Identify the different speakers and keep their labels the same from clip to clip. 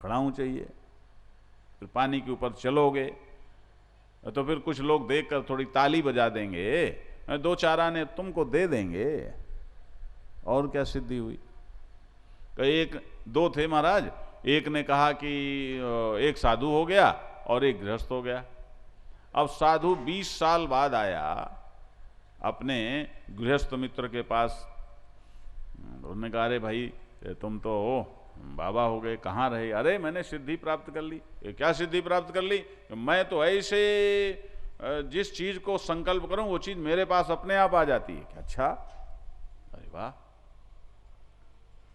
Speaker 1: खड़ा हूं चाहिए। फिर पानी के ऊपर चलोगे तो फिर कुछ लोग देखकर थोड़ी ताली बजा देंगे, दो चार आने तुमको दे देंगे, और क्या सिद्धि हुई। एक दो थे महाराज, एक ने कहा कि एक साधु हो गया और एक गृहस्थ हो गया। अब साधु 20 साल बाद आया अपने गृहस्थ मित्र के पास। उन्होंने कहा, अरे भाई तुम तो बाबा हो गए, कहाँ रहे? अरे मैंने सिद्धि प्राप्त कर ली। ये क्या सिद्धि प्राप्त कर ली? मैं तो ऐसे जिस चीज को संकल्प करूं वो चीज मेरे पास अपने आप आ जाती है। अच्छा, अरे वाह,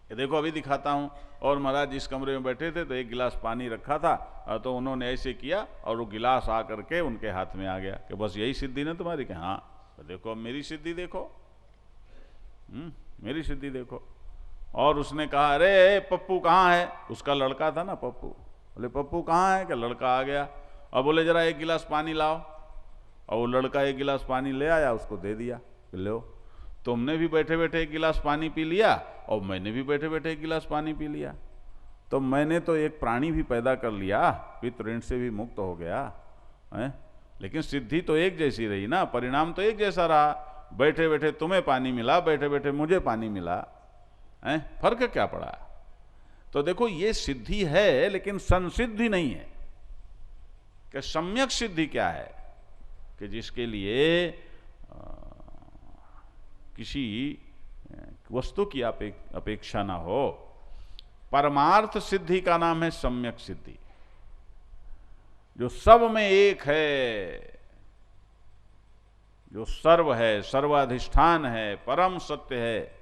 Speaker 1: ये देखो अभी दिखाता हूं। और महाराज जिस कमरे में बैठे थे तो एक गिलास पानी रखा था, तो उन्होंने ऐसे किया और वो गिलास आकर के उनके हाथ में आ गया कि बस यही सिद्धि ना तुम्हारी? कि हाँ। तो देखो अब मेरी सिद्धि देखो, मेरी सिद्धि देखो। और उसने कहा, अरे पप्पू कहाँ है? उसका लड़का था ना पप्पू। बोले पप्पू कहाँ है? कि लड़का आ गया। और बोले जरा एक गिलास पानी लाओ। और वो लड़का एक गिलास पानी ले आया, उसको दे दिया कि लो, तुमने भी बैठे बैठे एक गिलास पानी पी लिया और मैंने भी बैठे बैठे एक गिलास पानी पी लिया। तो मैंने तो एक प्राणी भी पैदा कर लिया, पितृ ऋण से भी मुक्त हो गया है। लेकिन सिद्धि तो एक जैसी रही ना, परिणाम तो एक जैसा रहा। बैठे बैठे तुम्हें पानी मिला, बैठे बैठे मुझे पानी मिला, है, फर्क क्या पड़ा? तो देखो ये सिद्धि है लेकिन संसिद्धि नहीं है। कि सम्यक सिद्धि क्या है? कि जिसके लिए किसी वस्तु की अपेक्षा ना हो। परमार्थ सिद्धि का नाम है सम्यक सिद्धि, जो सब में एक है, जो सर्व है, सर्वाधिष्ठान है, परम सत्य है।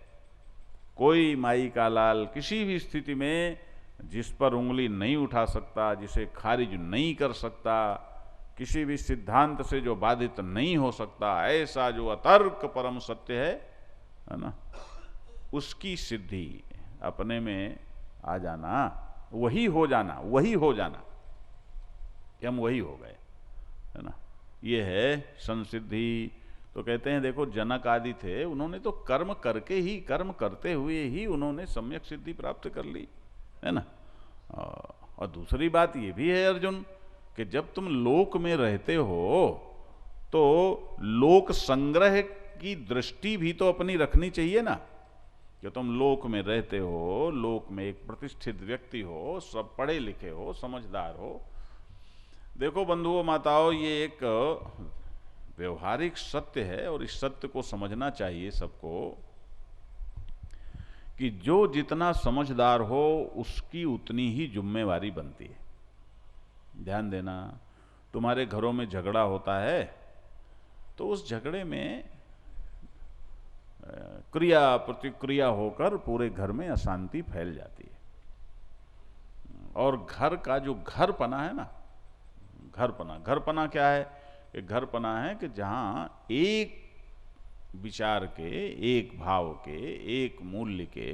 Speaker 1: कोई माई का लाल किसी भी स्थिति में जिस पर उंगली नहीं उठा सकता, जिसे खारिज नहीं कर सकता, किसी भी सिद्धांत से जो बाधित नहीं हो सकता, ऐसा जो अतर्क परम सत्य है ना, उसकी सिद्धि अपने में आ जाना, वही हो जाना, वही हो जाना कि हम वही हो गए, है ना, ये है संसिद्धि। तो कहते हैं देखो जनक आदि थे, उन्होंने तो कर्म करके ही, कर्म करते हुए ही उन्होंने सम्यक सिद्धि प्राप्त कर ली, है ना। और दूसरी बात ये भी है अर्जुन कि जब तुम लोक में रहते हो तो लोक संग्रह की दृष्टि भी तो अपनी रखनी चाहिए ना। कि तुम लोक में रहते हो, लोक में एक प्रतिष्ठित व्यक्ति हो, सब पढ़े लिखे हो, समझदार हो। देखो बंधुओं माताओं, ये एक व्यवहारिक सत्य है और इस सत्य को समझना चाहिए सबको कि जो जितना समझदार हो उसकी उतनी ही जिम्मेवारी बनती है। ध्यान देना, तुम्हारे घरों में झगड़ा होता है तो उस झगड़े में क्रिया प्रतिक्रिया होकर पूरे घर में अशांति फैल जाती है। और घर का जो घरपना है ना, घरपना क्या है? एक घरपना है कि जहां एक विचार के, एक भाव के, एक मूल्य के,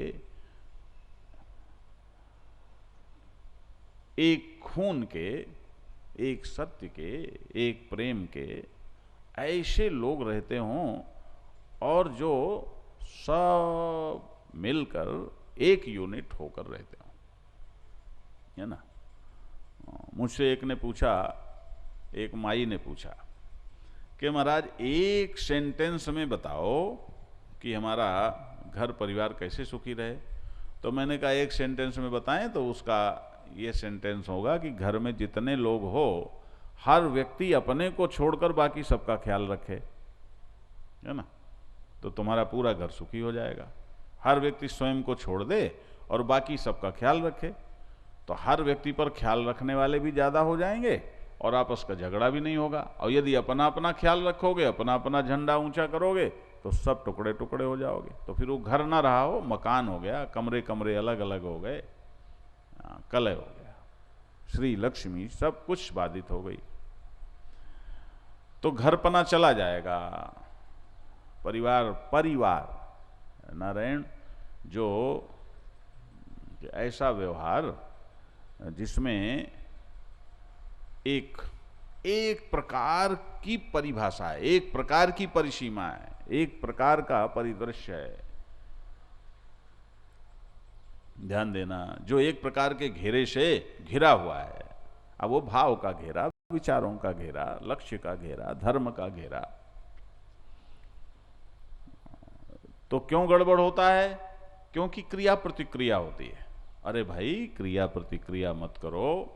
Speaker 1: एक खून के, एक सत्य के, एक प्रेम के ऐसे लोग रहते हों और जो सब मिलकर एक यूनिट होकर रहते हों, है ना। मुझसे एक ने पूछा, एक माई ने पूछा कि महाराज एक सेंटेंस में बताओ कि हमारा घर परिवार कैसे सुखी रहे। तो मैंने कहा एक सेंटेंस में बताएं तो उसका ये सेंटेंस होगा कि घर में जितने लोग हो हर व्यक्ति अपने को छोड़कर बाकी सबका ख्याल रखे, है ना, तो तुम्हारा पूरा घर सुखी हो जाएगा। हर व्यक्ति स्वयं को छोड़ दे और बाकी सबका ख्याल रखे, तो हर व्यक्ति पर ख्याल रखने वाले भी ज्यादा हो जाएंगे और आपस का झगड़ा भी नहीं होगा। और यदि अपना अपना ख्याल रखोगे, अपना अपना झंडा ऊंचा करोगे तो सब टुकड़े टुकड़े हो जाओगे। तो फिर वो घर ना रहा हो, मकान हो गया, कमरे कमरे अलग अलग हो गए, कलह हो गया, श्री लक्ष्मी सब कुछ बाधित हो गई, तो घरपना चला जाएगा। परिवार नारायण, जो ऐसा व्यवहार जिसमें एक प्रकार की परिभाषा है, एक प्रकार की परिसीमा है, एक प्रकार का परिदृश्य है, ध्यान देना, जो एक प्रकार के घेरे से घिरा हुआ है। अब वो भाव का घेरा, विचारों का घेरा, लक्ष्य का घेरा, धर्म का घेरा, तो क्यों गड़बड़ होता है? क्योंकि क्रिया प्रतिक्रिया होती है। अरे भाई, क्रिया प्रतिक्रिया मत करो,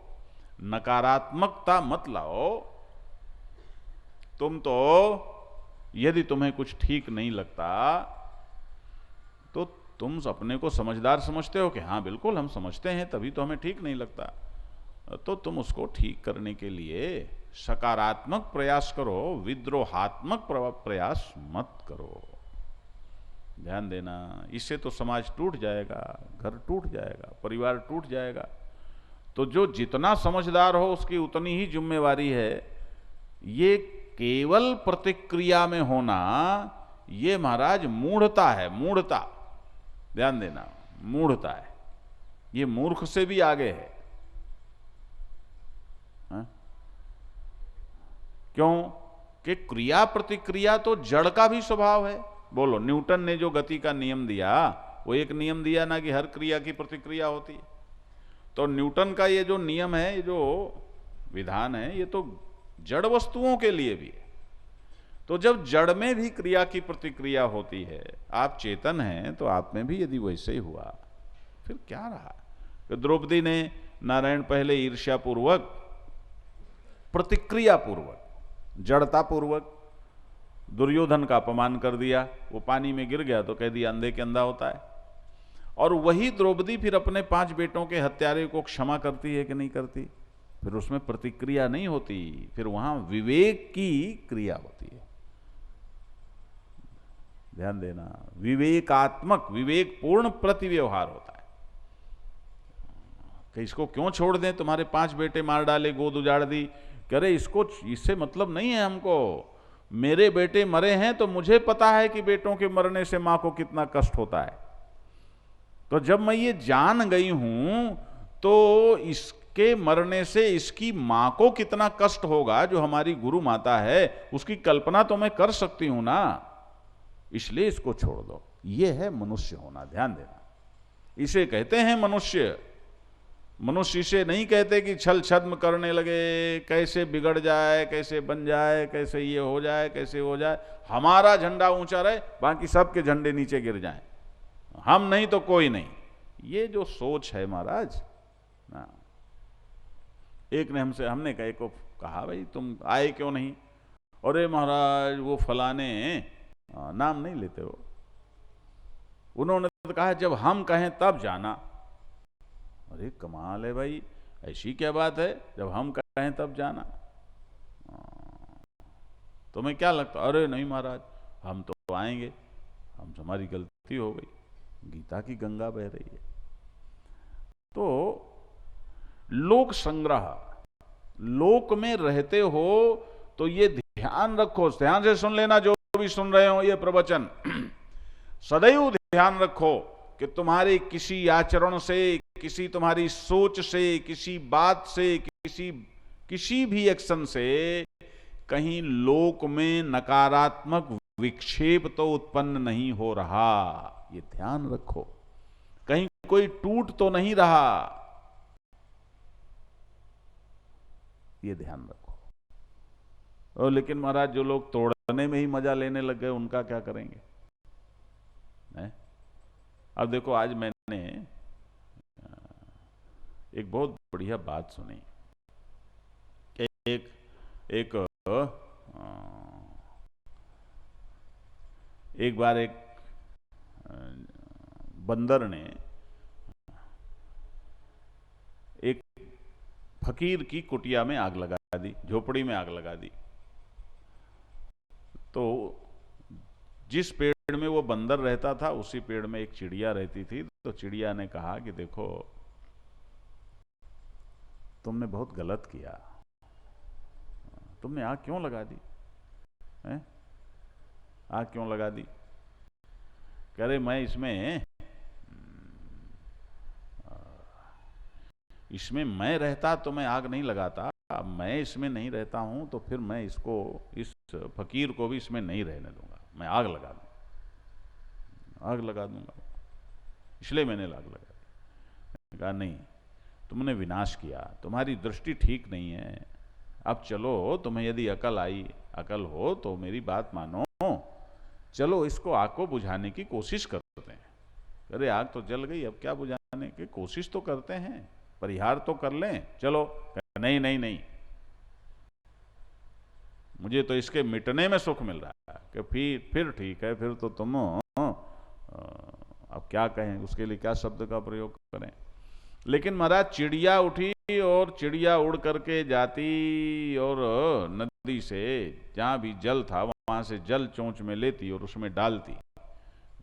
Speaker 1: नकारात्मकता मत लाओ। तुम तो यदि तुम्हें कुछ ठीक नहीं लगता तो तुम अपने को समझदार समझते हो कि हाँ बिल्कुल हम समझते हैं, तभी तो हमें ठीक नहीं लगता। तो तुम उसको ठीक करने के लिए सकारात्मक प्रयास करो, विद्रोहात्मक प्रयास मत करो। ध्यान देना, इससे तो समाज टूट जाएगा, घर टूट जाएगा, परिवार टूट जाएगा। तो जो जितना समझदार हो उसकी उतनी ही जिम्मेवारी है। ये केवल प्रतिक्रिया में होना, ये महाराज मूढ़ता है, मूढ़ता। ध्यान देना, मूढ़ता है, ये मूर्ख से भी आगे है। हा? क्यों कि क्रिया प्रतिक्रिया तो जड़ का भी स्वभाव है। बोलो, न्यूटन ने जो गति का नियम दिया, वो एक नियम दिया ना कि हर क्रिया की प्रतिक्रिया होती है। तो न्यूटन का ये जो नियम है, ये जो विधान है, ये तो जड़ वस्तुओं के लिए भी है। तो जब जड़ में भी क्रिया की प्रतिक्रिया होती है, आप चेतन हैं तो आप में भी यदि वैसे ही हुआ, फिर क्या रहा? तो द्रौपदी ने नारायण पहले ईर्ष्यापूर्वक, प्रतिक्रियापूर्वक, जड़तापूर्वक दुर्योधन का अपमान कर दिया। वो पानी में गिर गया तो कह दिया अंधे के अंधा होता है। और वही द्रौपदी फिर अपने 5 बेटों के हत्यारे को क्षमा करती है कि नहीं करती? फिर उसमें प्रतिक्रिया नहीं होती, फिर वहां विवेक की क्रिया होती है। ध्यान देना, विवेकात्मक, विवेकपूर्ण प्रतिव्यवहार होता है कि इसको क्यों छोड़ दें, तुम्हारे 5 बेटे मार डाले, गोद उजाड़ दी, कह रहे इसको, इससे मतलब नहीं है हमको, मेरे बेटे मरे हैं तो मुझे पता है कि बेटों के मरने से मां को कितना कष्ट होता है। तो जब मैं ये जान गई हूं तो इसके मरने से इसकी मां को कितना कष्ट होगा, जो हमारी गुरु माता है, उसकी कल्पना तो मैं कर सकती हूं ना, इसलिए इसको छोड़ दो। ये है मनुष्य होना। ध्यान देना, इसे कहते हैं मनुष्य। मनुष्य इसे नहीं कहते कि छल छद्म करने लगे, कैसे बिगड़ जाए, कैसे बन जाए, कैसे ये हो जाए, कैसे हो जाए, हमारा झंडा ऊंचा रहे, बाकी सबके झंडे नीचे गिर जाएं, हम नहीं तो कोई नहीं। ये जो सोच है महाराज ना, एक ने हमने कहा भाई तुम आए क्यों नहीं? अरे महाराज वो फलाने, नाम नहीं लेते हो, उन्होंने तो कहा जब हम कहें तब जाना। अरे कमाल है भाई, ऐसी क्या बात है, जब हम कहें तब जाना? तुम्हें क्या लगता? अरे नहीं महाराज, हम तो आएंगे, हम, हमारी गलती हो गई, गीता की गंगा बह रही है। तो लोक संग्रह, लोक में रहते हो तो ये ध्यान रखो, ध्यान से सुन लेना जो भी सुन रहे हो ये प्रवचन, सदैव ध्यान रखो कि तुम्हारे किसी आचरण से, किसी तुम्हारी सोच से, किसी बात से, किसी भी एक्शन से कहीं लोक में नकारात्मक विक्षेप तो उत्पन्न नहीं हो रहा। ये ध्यान रखो, कहीं कोई टूट तो नहीं रहा, ये ध्यान रखो। और लेकिन महाराज जो लोग तोड़ने में ही मजा लेने लग गए, उनका क्या करेंगे? है? अब देखो, आज मैंने एक बहुत बढ़िया बात सुनी। एक बार एक बंदर ने एक फकीर की कुटिया में आग लगा दी, झोपड़ी में आग लगा दी। तो जिस पेड़ में वो बंदर रहता था उसी पेड़ में एक चिड़िया रहती थी। तो चिड़िया ने कहा कि देखो तुमने बहुत गलत किया, तुमने आग क्यों लगा दी? हैं? आग क्यों लगा दी? कह रहे मैं इसमें मैं रहता तो मैं आग नहीं लगाता, मैं इसमें नहीं रहता हूं तो फिर मैं इसको, इस फकीर को भी इसमें नहीं रहने दूंगा, मैं आग लगा दूंगा, इसलिए मैंने आग लगा दी। कहा नहीं, तुमने विनाश किया, तुम्हारी दृष्टि ठीक नहीं है, अब चलो, तुम्हें यदि अकल हो तो मेरी बात मानो, चलो इसको आग को बुझाने की कोशिश करते हैं। अरे आग तो जल गई, अब क्या बुझाने की कोशिश तो करते हैं, परिहार तो कर लें, चलो। नहीं नहीं नहीं, मुझे तो इसके मिटने में सुख मिल रहा है कि फिर ठीक है, फिर तो तुम अब क्या कहें, उसके लिए क्या शब्द का प्रयोग करें। लेकिन महाराज चिड़िया उठी और चिड़िया उड़ करके जाती और नदी से जहां भी जल था वहां से जल चोंच में लेती और उसमें डालती।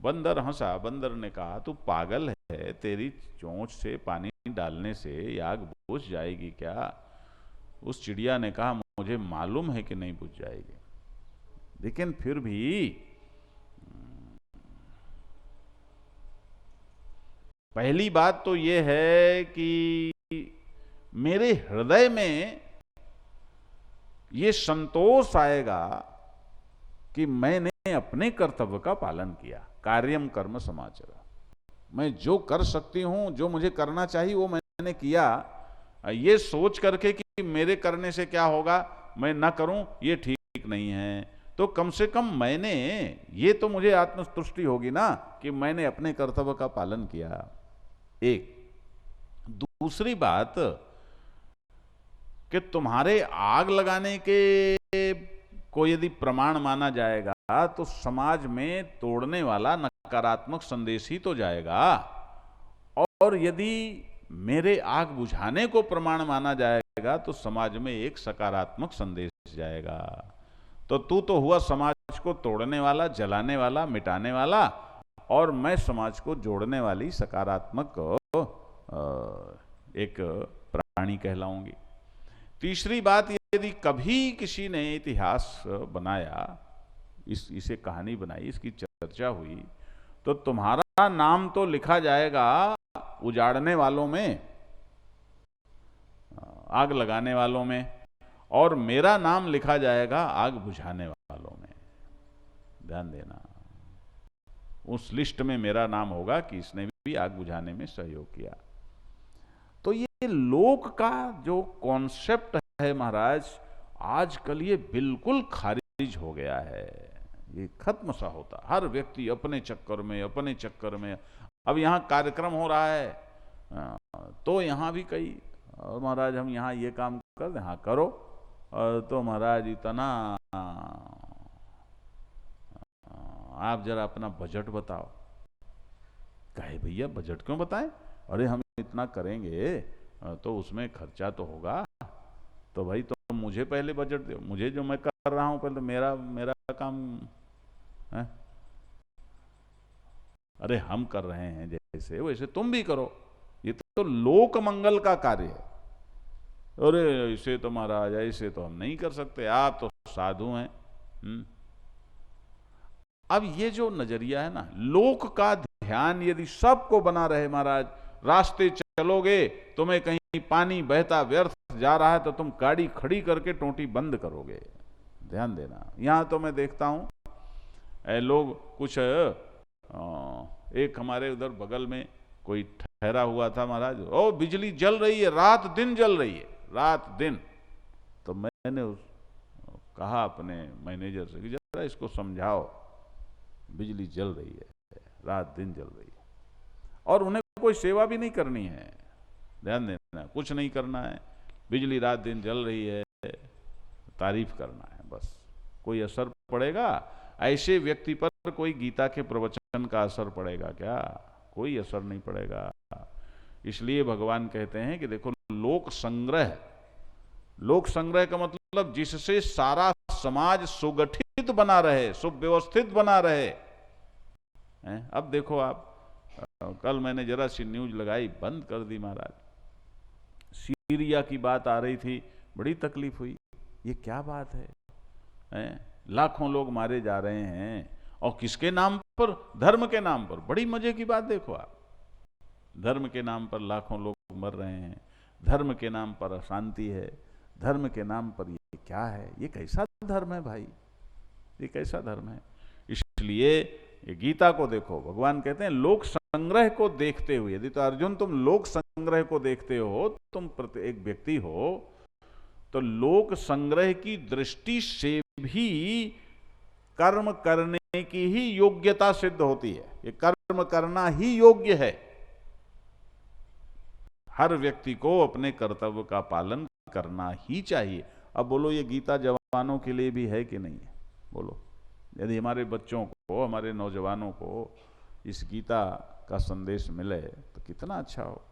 Speaker 1: बंदर हंसा, बंदर ने कहा तू पागल है, तेरी चोंच से पानी डालने से आग बुझ जाएगी क्या? उस चिड़िया ने कहा मुझे मालूम है कि नहीं बुझ जाएगी, लेकिन फिर भी पहली बात तो यह है कि मेरे हृदय में यह संतोष आएगा कि मैंने अपने कर्तव्य का पालन किया। कार्यम कर्म समाचर, मैं जो कर सकती हूं, जो मुझे करना चाहिए वो मैंने किया। ये सोच करके कि मेरे करने से क्या होगा, मैं ना करूं, ये ठीक नहीं है। तो कम से कम मैंने, ये तो मुझे आत्मतुष्टि होगी ना कि मैंने अपने कर्तव्य का पालन किया। एक दूसरी बात कि तुम्हारे आग लगाने के को यदि प्रमाण माना जाएगा तो समाज में तोड़ने वाला नकारात्मक संदेश ही तो जाएगा, और यदि मेरे आग बुझाने को प्रमाण माना जाएगा तो समाज में एक सकारात्मक संदेश जाएगा। तो तू तो हुआ समाज को तोड़ने वाला, जलाने वाला, मिटाने वाला, और मैं समाज को जोड़ने वाली सकारात्मक एक प्राणी कहलाऊंगी। तीसरी बात, यदि कभी किसी ने इतिहास बनाया, इसे कहानी बनाई, इसकी चर्चा हुई, तो तुम्हारा नाम तो लिखा जाएगा उजाड़ने वालों में, आग लगाने वालों में, और मेरा नाम लिखा जाएगा आग बुझाने वालों में। ध्यान देना, उस लिस्ट में मेरा नाम होगा कि इसने भी आग बुझाने में सहयोग किया। तो ये लोक का जो कॉन्सेप्ट है महाराज, आजकल ये बिल्कुल खारिज हो गया है, ये खत्म सा होता। हर व्यक्ति अपने चक्कर में। अब यहाँ कार्यक्रम हो रहा है तो यहाँ भी कई, और महाराज हम यहाँ ये काम कर दें, हाँ करो, तो महाराज इतना आप जरा अपना बजट बताओ। कहे भैया बजट क्यों बताएं? अरे हम इतना करेंगे तो उसमें खर्चा तो होगा, तो भाई तो मुझे पहले बजट दो, मुझे जो मैं कर रहा हूं पहले मेरा काम है। अरे हम कर रहे हैं जैसे वैसे तुम भी करो, ये तो लोक मंगल का कार्य है। अरे इसे तो महाराज ऐसे तो हम नहीं कर सकते, आप तो साधु हैं। अब ये जो नजरिया है ना, लोक का ध्यान यदि सबको बना रहे, महाराज रास्ते चलोगे, तुम्हें कहीं पानी बहता व्यर्थ जा रहा है तो तुम गाड़ी खड़ी करके टोटी बंद करोगे। ध्यान देना, यहां तो मैं देखता हूं लोग कुछ एक हमारे उधर बगल में कोई ठहरा हुआ था महाराज, ओ बिजली जल रही है, रात दिन जल रही है, रात दिन। तो मैंने कहा अपने मैनेजर से कि जरा इसको समझाओ, बिजली जल रही है, रात दिन जल रही है, और उन्हें कोई सेवा भी नहीं करनी है। ध्यान देना, कुछ नहीं करना है, बिजली रात दिन जल रही है, तारीफ करना है बस। कोई असर पड़ेगा ऐसे व्यक्ति पर? कोई गीता के प्रवचन का असर पड़ेगा क्या? कोई असर नहीं पड़ेगा। इसलिए भगवान कहते हैं कि देखो, लोक संग्रह का मतलब जिससे सारा समाज सुगठित बना रहे, सुव्यवस्थित बना रहे। अब देखो आप, कल मैंने जरा सी न्यूज लगाई, बंद कर दी महाराज। सीरिया की बात आ रही थी, बड़ी तकलीफ हुई। ये क्या बात है? लाखों लोग मारे जा रहे हैं, और किसके नाम पर? धर्म के नाम पर। बड़ी मजे की बात देखो आप, धर्म के नाम पर लाखों लोग मर रहे हैं, धर्म के नाम पर अशांति है, धर्म के नाम पर ये क्या है? ये कैसा धर्म है भाई? ये कैसा धर्म है? इसलिए ये गीता को देखो, भगवान कहते हैं लोक संग्रह को देखते हुए, यदि तो अर्जुन तुम लोक संग्रह को देखते हो, तुम एक व्यक्ति हो, तो लोक संग्रह की दृष्टि से भी कर्म करने की ही योग्यता सिद्ध होती है। ये कर्म करना ही योग्य है। हर व्यक्ति को अपने कर्तव्य का पालन करना ही चाहिए। अब बोलो ये गीता जवानों के लिए भी है कि नहीं है? बोलो, यदि हमारे बच्चों को, हमारे नौजवानों को इस गीता का संदेश मिले तो कितना अच्छा हो।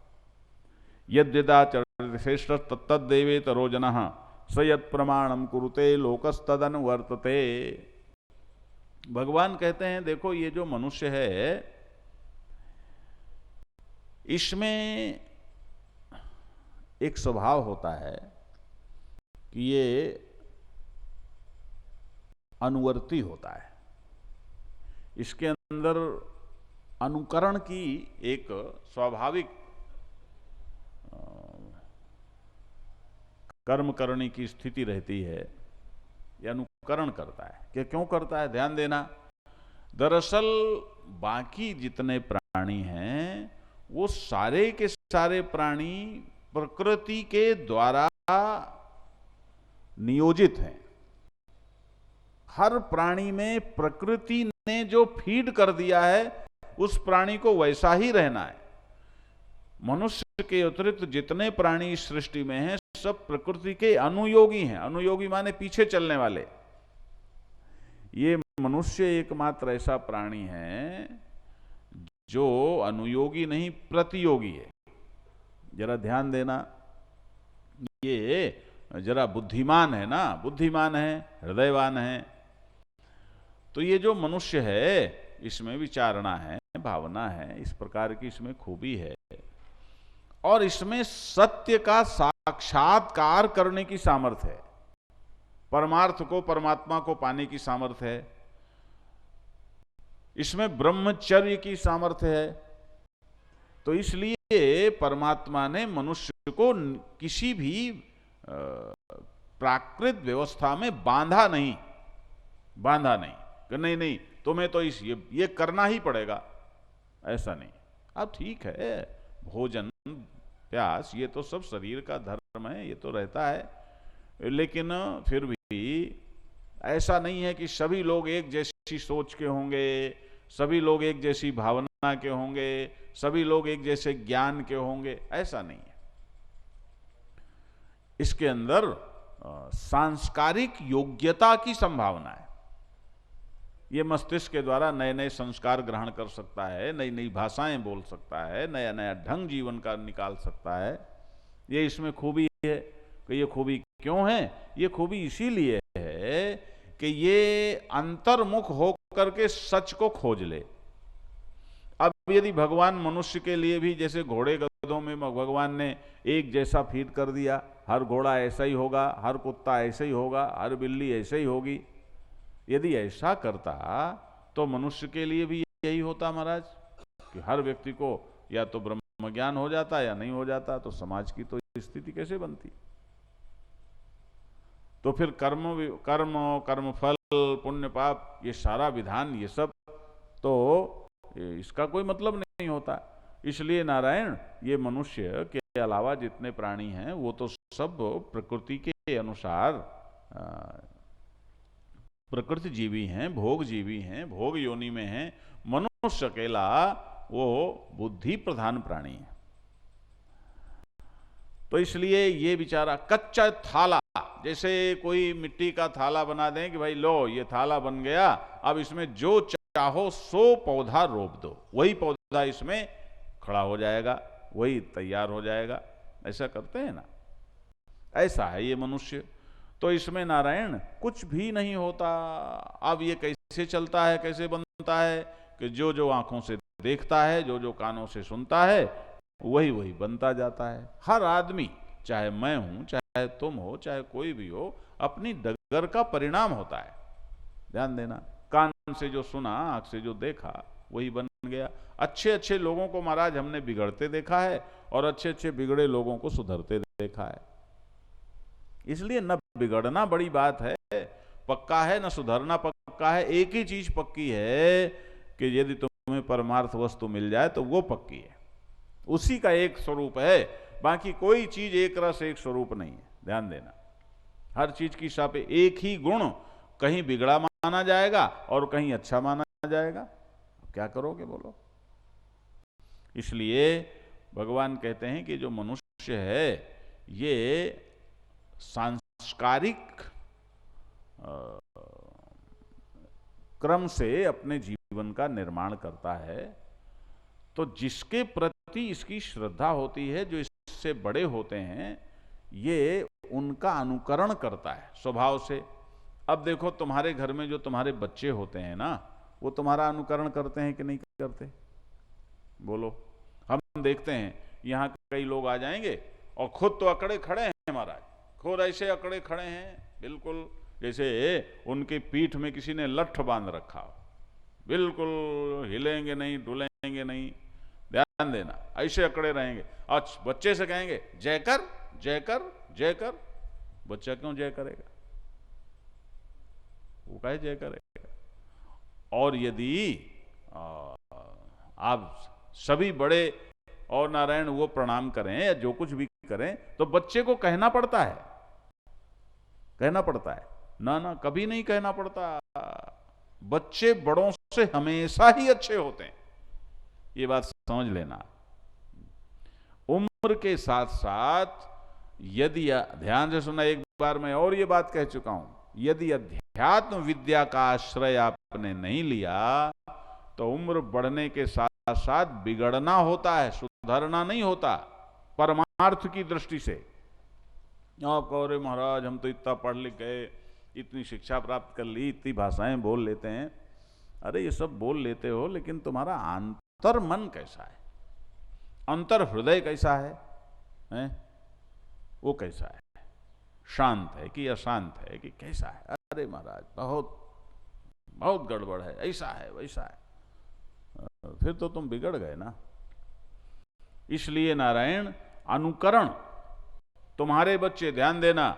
Speaker 1: यद्यदाचरति श्रेष्ठ तत्तद्देवेत रोजनः स यत् प्रमाणम कुरुते लोकस्तदनुवर्तते। भगवान कहते हैं देखो ये जो मनुष्य है, इसमें एक स्वभाव होता है कि ये अनुवर्ती होता है। इसके अंदर अनुकरण की एक स्वाभाविक कर्म करने की स्थिति रहती है। यह अनुकरण करता है। कि क्यों करता है? ध्यान देना, दरअसल बाकी जितने प्राणी हैं वो सारे के सारे प्राणी प्रकृति के द्वारा नियोजित हैं। हर प्राणी में प्रकृति ने जो फीड कर दिया है उस प्राणी को वैसा ही रहना है। मनुष्य के अतिरिक्त जितने प्राणी इस सृष्टि में हैं सब प्रकृति के अनुयोगी हैं। अनुयोगी माने पीछे चलने वाले। ये मनुष्य एकमात्र ऐसा प्राणी है जो अनुयोगी नहीं प्रतियोगी है। जरा ध्यान देना, ये जरा बुद्धिमान है ना, बुद्धिमान है, हृदयवान है। तो ये जो मनुष्य है इसमें विचारणा है, भावना है, इस प्रकार की इसमें खूबी है और इसमें सत्य का साक्षात्कार करने की सामर्थ्य है। परमार्थ को, परमात्मा को पाने की सामर्थ्य है। इसमें ब्रह्मचर्य की सामर्थ्य है। तो इसलिए परमात्मा ने मनुष्य को किसी भी प्राकृत व्यवस्था में बांधा नहीं कि नहीं नहीं तुम्हें तो ये करना ही पड़ेगा, ऐसा नहीं। अब ठीक है, भोजन प्यास ये तो सब शरीर का धर्म है, ये तो रहता है, लेकिन फिर भी ऐसा नहीं है कि सभी लोग एक जैसी सोच के होंगे, सभी लोग एक जैसी भावना के होंगे, सभी लोग एक जैसे ज्ञान के होंगे, ऐसा नहीं है। इसके अंदर सांस्कारिक योग्यता की संभावना है। ये मस्तिष्क के द्वारा नए नए संस्कार ग्रहण कर सकता है, नई नई भाषाएं बोल सकता है, नया नया ढंग जीवन का निकाल सकता है। ये इसमें खूबी है। कि ये खूबी क्यों है? ये खूबी इसीलिए है कि ये अंतर्मुख होकर के सच को खोज ले। अब यदि भगवान मनुष्य के लिए भी जैसे घोड़े गधों में भगवान ने एक जैसा फीड कर दिया, हर घोड़ा ऐसा ही होगा, हर कुत्ता ऐसा ही होगा, हर बिल्ली ऐसे ही होगी, यदि ऐसा करता तो मनुष्य के लिए भी यही होता महाराज कि हर व्यक्ति को या तो ब्रह्म ज्ञान हो जाता या नहीं हो जाता, तो समाज की तो स्थिति कैसे बनती? तो फिर कर्म फल, पुण्य पाप, ये सारा विधान, ये सब तो इसका कोई मतलब नहीं होता। इसलिए नारायण ये मनुष्य के अलावा जितने प्राणी हैं वो तो सब प्रकृति के अनुसार प्रकृति जीवी हैं, भोग जीवी हैं, भोग योनि में हैं। मनुष्य अकेला वो बुद्धि प्रधान प्राणी है। तो इसलिए ये बेचारा कच्चा थाला, जैसे कोई मिट्टी का थाला बना दें कि भाई लो ये थाला बन गया, अब इसमें जो चाहो सो पौधा रोप दो, वही पौधा इसमें खड़ा हो जाएगा, वही तैयार हो जाएगा। ऐसा करते हैं ना, ऐसा है ये मनुष्य। तो इसमें नारायण कुछ भी नहीं होता। अब ये कैसे चलता है, कैसे बनता है कि जो जो आंखों से देखता है, जो जो कानों से सुनता है, वही वही बनता जाता है। हर आदमी, चाहे मैं हूं, चाहे तुम हो, चाहे कोई भी हो, अपनी डगर का परिणाम होता है। ध्यान देना, कान से जो सुना, आंख से जो देखा, वही बन गया। अच्छे अच्छे लोगों को महाराज हमने बिगड़ते देखा है और अच्छे अच्छे बिगड़े लोगों को सुधरते देखा है। इसलिए न बिगड़ना बड़ी बात है, पक्का है, न सुधरना पक्का है। एक ही चीज पक्की है कि यदि तुम्हें परमार्थ वस्तु मिल जाए तो वो पक्की है, उसी का एक स्वरूप है, बाकी कोई चीज एक रस एक स्वरूप नहीं है। ध्यान देना, हर चीज की सापे एक ही गुण कहीं बिगड़ा माना जाएगा और कहीं अच्छा माना जाएगा। क्या करोगे बोलो? इसलिए भगवान कहते हैं कि जो मनुष्य है ये सांस्कारिक क्रम से अपने जीवन का निर्माण करता है। तो जिसके प्रति इसकी श्रद्धा होती है, जो इससे बड़े होते हैं, ये उनका अनुकरण करता है स्वभाव से। अब देखो, तुम्हारे घर में जो तुम्हारे बच्चे होते हैं ना, वो तुम्हारा अनुकरण करते हैं कि नहीं करते? बोलो। हम देखते हैं यहाँ कई लोग आ जाएंगे और खुद तो अकड़े खड़े हैं महाराज, खुद ऐसे अकड़े खड़े हैं बिल्कुल जैसे उनकी पीठ में किसी ने लठ बांध रखा हो, बिल्कुल हिलेंगे नहीं, डुलेंगे नहीं। ध्यान देना, ऐसे अकड़े रहेंगे। अच्छा, बच्चे से कहेंगे जय कर जय कर जय कर, बच्चा क्यों जय करेगा? वो कहे जय करेगा। और यदि आप सभी बड़े और नारायण वो प्रणाम करें या जो कुछ भी करें, तो बच्चे को कहना पड़ता है, कहना पड़ता है ना? ना, कभी नहीं कहना पड़ता। बच्चे बड़ों से हमेशा ही अच्छे होते हैं, ये बात समझ लेना। उम्र के साथ साथ यदि, ध्यान से सुना, एक बार मैं और ये बात कह चुका हूं, यदि अध्यात्म विद्या का आश्रय आपने नहीं लिया तो उम्र बढ़ने के साथ साथ बिगड़ना होता है, सुधरना नहीं होता। परमार्थ की दृष्टि से आप कहो रे महाराज हम तो इतना पढ़ लिख गए, इतनी शिक्षा प्राप्त कर ली, इतनी भाषाएं बोल लेते हैं। अरे ये सब बोल लेते हो, लेकिन तुम्हारा अंतर मन कैसा है, अंतर हृदय कैसा है? वो कैसा है? शांत है कि अशांत है कि कैसा है? अरे महाराज बहुत बहुत गड़बड़ है, ऐसा है वैसा है, फिर तो तुम बिगड़ गए ना। इसलिए नारायण, अनुकरण, तुम्हारे बच्चे, ध्यान देना,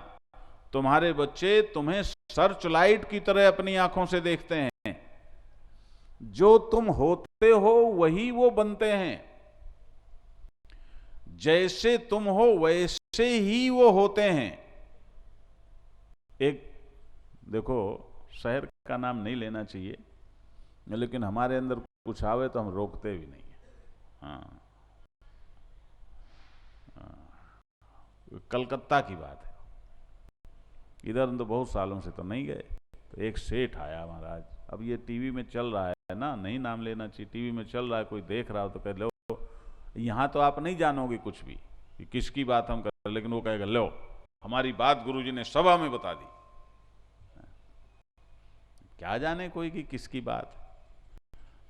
Speaker 1: तुम्हारे बच्चे तुम्हें सर्च लाइट की तरह अपनी आंखों से देखते हैं। जो तुम होते हो वही वो बनते हैं, जैसे तुम हो वैसे ही वो होते हैं। एक देखो, शहर का नाम नहीं लेना चाहिए, लेकिन हमारे अंदर कुछ आवे तो हम रोकते भी नहीं है। हाँ, कलकत्ता की बात है, इधर तो बहुत सालों से तो नहीं गए। तो एक सेठ आया महाराज, अब ये टीवी में चल रहा है ना, नहीं नाम लेना चाहिए, टीवी में चल रहा है, कोई देख रहा हो तो कह लो, यहाँ तो आप नहीं जानोगे कुछ भी कि किसकी बात हम कर, लेकिन वो कहेगा लो हमारी बात गुरुजी ने सभा में बता दी। क्या जाने कोई कि किसकी बात।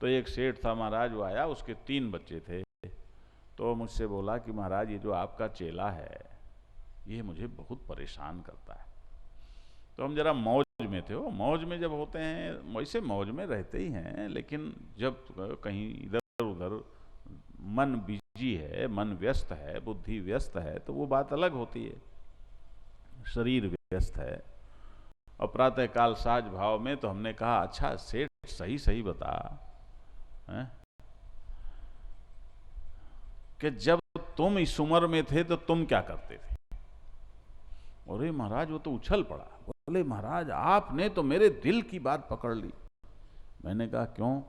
Speaker 1: तो एक सेठ था महाराज, वो आया, उसके 3 बच्चे थे। तो मुझसे बोला कि महाराज ये जो आपका चेला है ये मुझे बहुत परेशान करता है। तो हम जरा मौज में थे, वो मौज में जब होते हैं वैसे मौज में रहते ही हैं, लेकिन जब कहीं इधर उधर मन बिजी है, मन व्यस्त है, बुद्धि व्यस्त है, तो वो बात अलग होती है। शरीर व्यस्त है और प्रातः काल साज भाव में, तो हमने कहा अच्छा सेठ सही सही बता है? कि जब तुम इस उम्र में थे तो तुम क्या करते थे? अरे महाराज वो तो उछल पड़ा, बोले महाराज आपने तो मेरे दिल की बात पकड़ ली। मैंने कहा क्यों?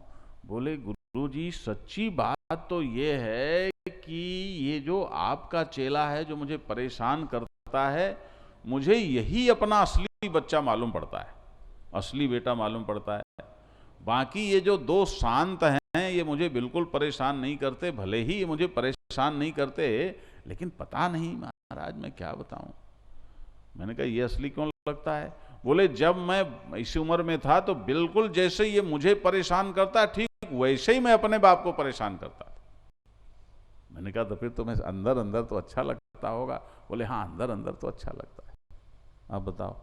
Speaker 1: बोले गुरुजी सच्ची बात तो ये है कि ये जो आपका चेला है जो मुझे परेशान करता है, मुझे यही अपना असली बच्चा मालूम पड़ता है, असली बेटा मालूम पड़ता है। बाकी ये जो 2 शांत हैं ये मुझे बिल्कुल परेशान नहीं करते, भले ही ये मुझे परेशान नहीं करते, लेकिन पता नहीं महाराज मैं क्या बताऊं। मैंने कहा ये असली क्यों लगता है? बोले जब मैं इस उम्र में था तो बिल्कुल जैसे ये मुझे परेशान करता है ठीक वैसे ही मैं अपने बाप को परेशान करता था। मैंने कहा तो फिर तुम्हें अंदर अंदर तो अच्छा लगता होगा। बोले हाँ अंदर अंदर तो अच्छा लगता है। आप बताओ।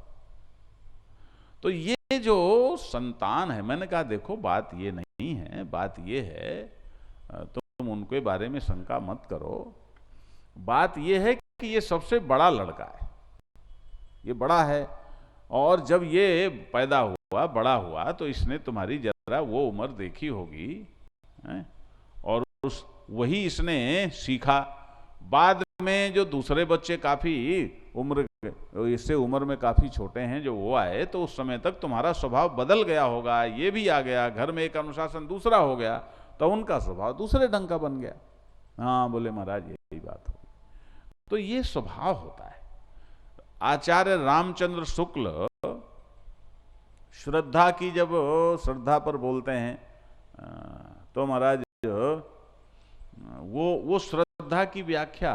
Speaker 1: तो ये जो संतान है, मैंने कहा देखो बात ये नहीं है, बात ये है तुम उनके बारे में शंका मत करो। बात ये है कि ये सबसे बड़ा लड़का है, ये बड़ा है, और जब ये पैदा हुआ बड़ा हुआ तो इसने तुम्हारी जरा वो उम्र देखी होगी, हैं? और वही इसने सीखा। बाद में जो दूसरे बच्चे काफी उम्र इससे उम्र में काफी छोटे हैं जो वो आए, तो उस समय तक तुम्हारा स्वभाव बदल गया होगा, ये भी आ गया, घर में एक अनुशासन दूसरा हो गया, तो उनका स्वभाव दूसरे ढंग का बन गया। हाँ बोले महाराज यही बात हो। तो ये स्वभाव होता है। आचार्य रामचंद्र शुक्ल श्रद्धा की जब श्रद्धा पर बोलते हैं तो महाराज वो श्रद्धा की व्याख्या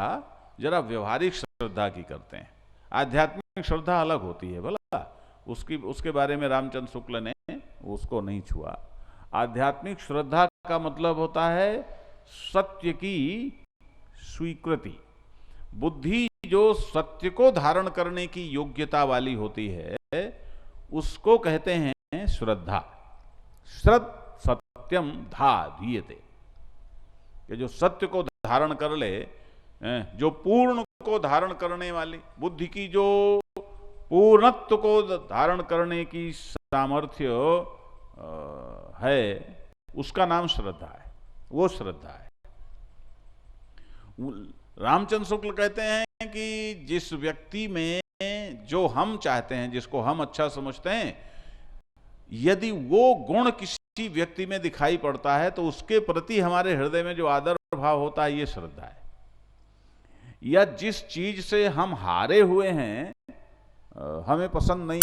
Speaker 1: जरा व्यवहारिक श्रद्धा की करते हैं। आध्यात्मिक श्रद्धा अलग होती है, भला उसके बारे में रामचंद्र शुक्ल ने उसको नहीं छुआ। आध्यात्मिक श्रद्धा का मतलब होता है सत्य की स्वीकृति। बुद्धि जो सत्य को धारण करने की योग्यता वाली होती है उसको कहते हैं श्रद्धा। श्रद्ध सत्यम धा धीयते, कि जो सत्य को धारण कर ले, जो पूर्ण को धारण करने वाली बुद्धि की जो पूर्णत्व को धारण करने की सामर्थ्य है, उसका नाम श्रद्धा है। वो श्रद्धा है। रामचंद्र शुक्ल कहते हैं कि जिस व्यक्ति में जो हम चाहते हैं, जिसको हम अच्छा समझते हैं, यदि वो गुण किसी व्यक्ति में दिखाई पड़ता है तो उसके प्रति हमारे हृदय में जो आदर भाव होता है, ये श्रद्धा है। या जिस चीज से हम हारे हुए हैं, हमें पसंद नहीं